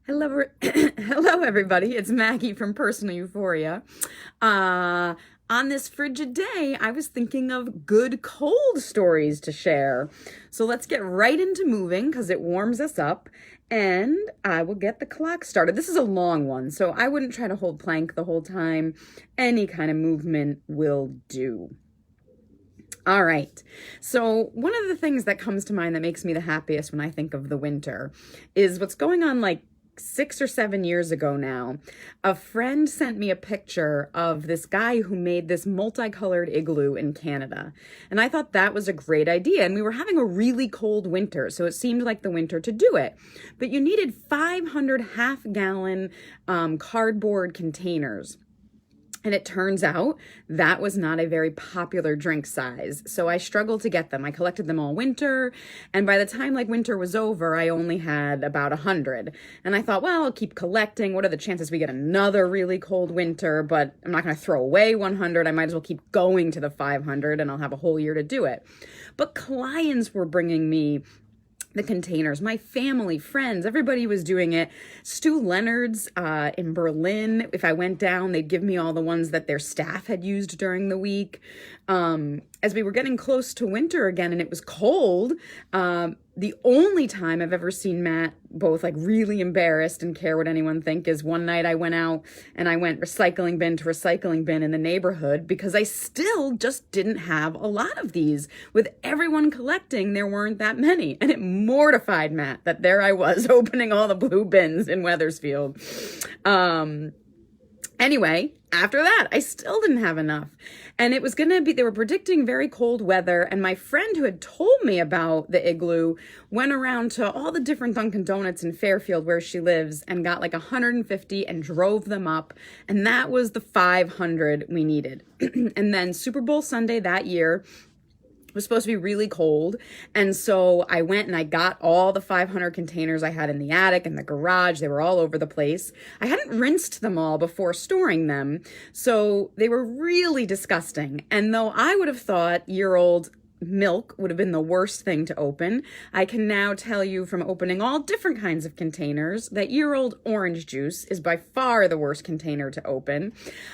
Hello, hello everybody. It's Maggie from Personal Euphoria. On this frigid day, I was thinking of good cold stories to share. So let's get right into moving because it warms us up and I will get the clock started. This is a long one, so I wouldn't try to hold plank the whole time. Any kind of movement will do. All right. So one of the things that comes to mind that makes me the happiest when I think of the winter is what's going on like 6 or 7 years ago now. A friend sent me a picture of this guy who made this multicolored igloo in Canada. And I thought that was a great idea. And we were having a really cold winter, so it seemed like the winter to do it. But you needed 500 half-gallon cardboard containers. And it turns out that was not a very popular drink size. So I struggled to get them. I collected them all winter. And by the time like winter was over, I only had about 100. And I thought, well, I'll keep collecting. What are the chances we get another really cold winter? But I'm not going to throw away 100. I might as well keep going to the 500 and I'll have a whole year to do it. But clients were bringing me the containers, my family, friends, everybody was doing it. Stu Leonard's in Berlin, if I went down, they'd give me all the ones that their staff had used during the week. As we were getting close to winter again and it was cold, the only time I've ever seen Matt both like really embarrassed and care what anyone think is one night I went out and I went recycling bin to recycling bin in the neighborhood because I still just didn't have a lot of these. With everyone collecting, there weren't that many. And it mortified Matt that there I was opening all the blue bins in Wethersfield. Anyway, after that, I still didn't have enough. And it was going to be, they were predicting very cold weather. And my friend who had told me about the igloo went around to all the different Dunkin' Donuts in Fairfield where she lives and got like 150 and drove them up. And that was the 500 we needed. And then Super Bowl Sunday that year, was supposed to be really cold. And so I went and I got all the 500 containers I had in the attic and the garage. They were all over the place. I hadn't rinsed them all before storing them. So they were really disgusting. And though I would have thought year-old milk would have been the worst thing to open, I can now tell you from opening all different kinds of containers that year-old orange juice is by far the worst container to open.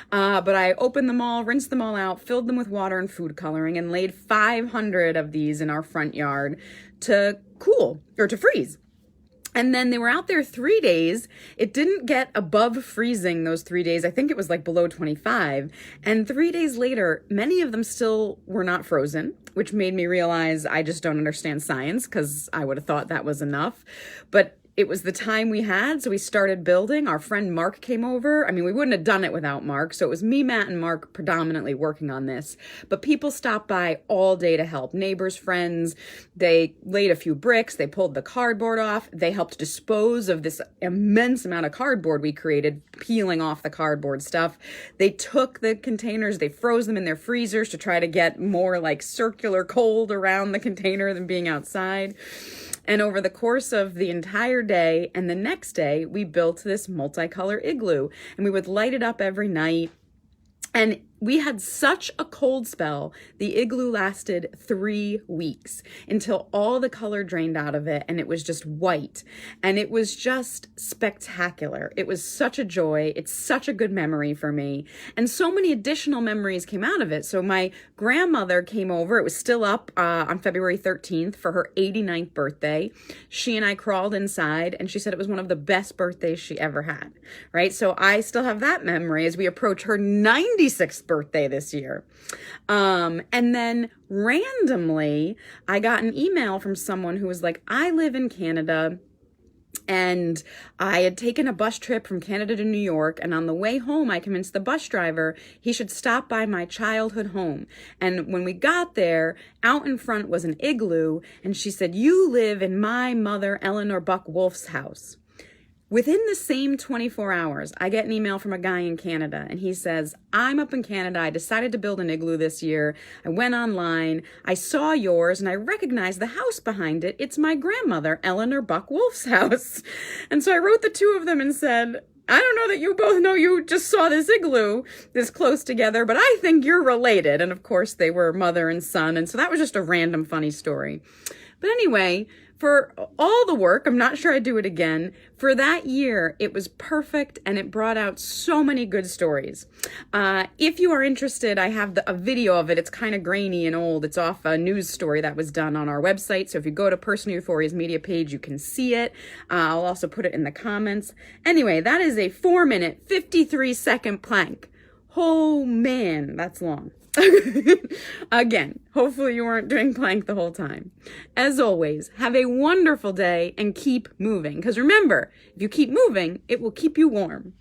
But I opened them all, rinsed them all out, filled them with water and food coloring, and laid 500 of these in our front yard to cool or to freeze. And then they were out there 3 days. It didn't get above freezing those 3 days. I think it was like below 25. And 3 days later, many of them still were not frozen, which made me realize I just don't understand science because I would have thought that was enough. But it was the time we had, so we started building. Our friend Mark came over. I mean, we wouldn't have done it without Mark, so it was me, Matt, and Mark predominantly working on this. But people stopped by all day to help. Neighbors, friends, they laid a few bricks, they pulled the cardboard off, they helped dispose of this immense amount of cardboard we created, peeling off the cardboard stuff. They took the containers, they froze them in their freezers to try to get more like circular cold around the container than being outside. And over the course of the entire day and the next day, we built this multicolor igloo and we would light it up every night. And we had such a cold spell, the igloo lasted 3 weeks until all the color drained out of it and it was just white. And it was just spectacular. It was such a joy. It's such a good memory for me. And so many additional memories came out of it. So my grandmother came over. It was still up on February 13th for her 89th birthday. She and I crawled inside and she said it was one of the best birthdays she ever had, right? So I still have that memory as we approach her 96th birthday this year. And then randomly, I got an email from someone who was like, I live in Canada and I had taken a bus trip from Canada to New York. And on the way home, I convinced the bus driver he should stop by my childhood home. And when we got there, out in front was an igloo. And she said, you live in my mother, Eleanor Buck Wolf's house. Within the same 24 hours, I get an email from a guy in Canada, and he says, I'm up in Canada. I decided to build an igloo this year. I went online. I saw yours, and I recognized the house behind it. It's my grandmother, Eleanor Buck Wolf's house. And so I wrote the two of them and said, I don't know that you both know you just saw this igloo this close together, but I think you're related. And of course, they were mother and son. And so that was just a random funny story. But anyway, for all the work, I'm not sure I'd do it again. For that year, it was perfect and it brought out so many good stories. If you are interested, I have a video of it. It's kind of grainy and old. It's off a news story that was done on our website. So if you go to Personal Euphoria's media page, you can see it. I'll also put it in the comments. Anyway, that is a 4-minute, 53-second plank. Oh man, that's long. Again, hopefully you weren't doing plank the whole time. As always, have a wonderful day and keep moving. Because remember, if you keep moving, it will keep you warm.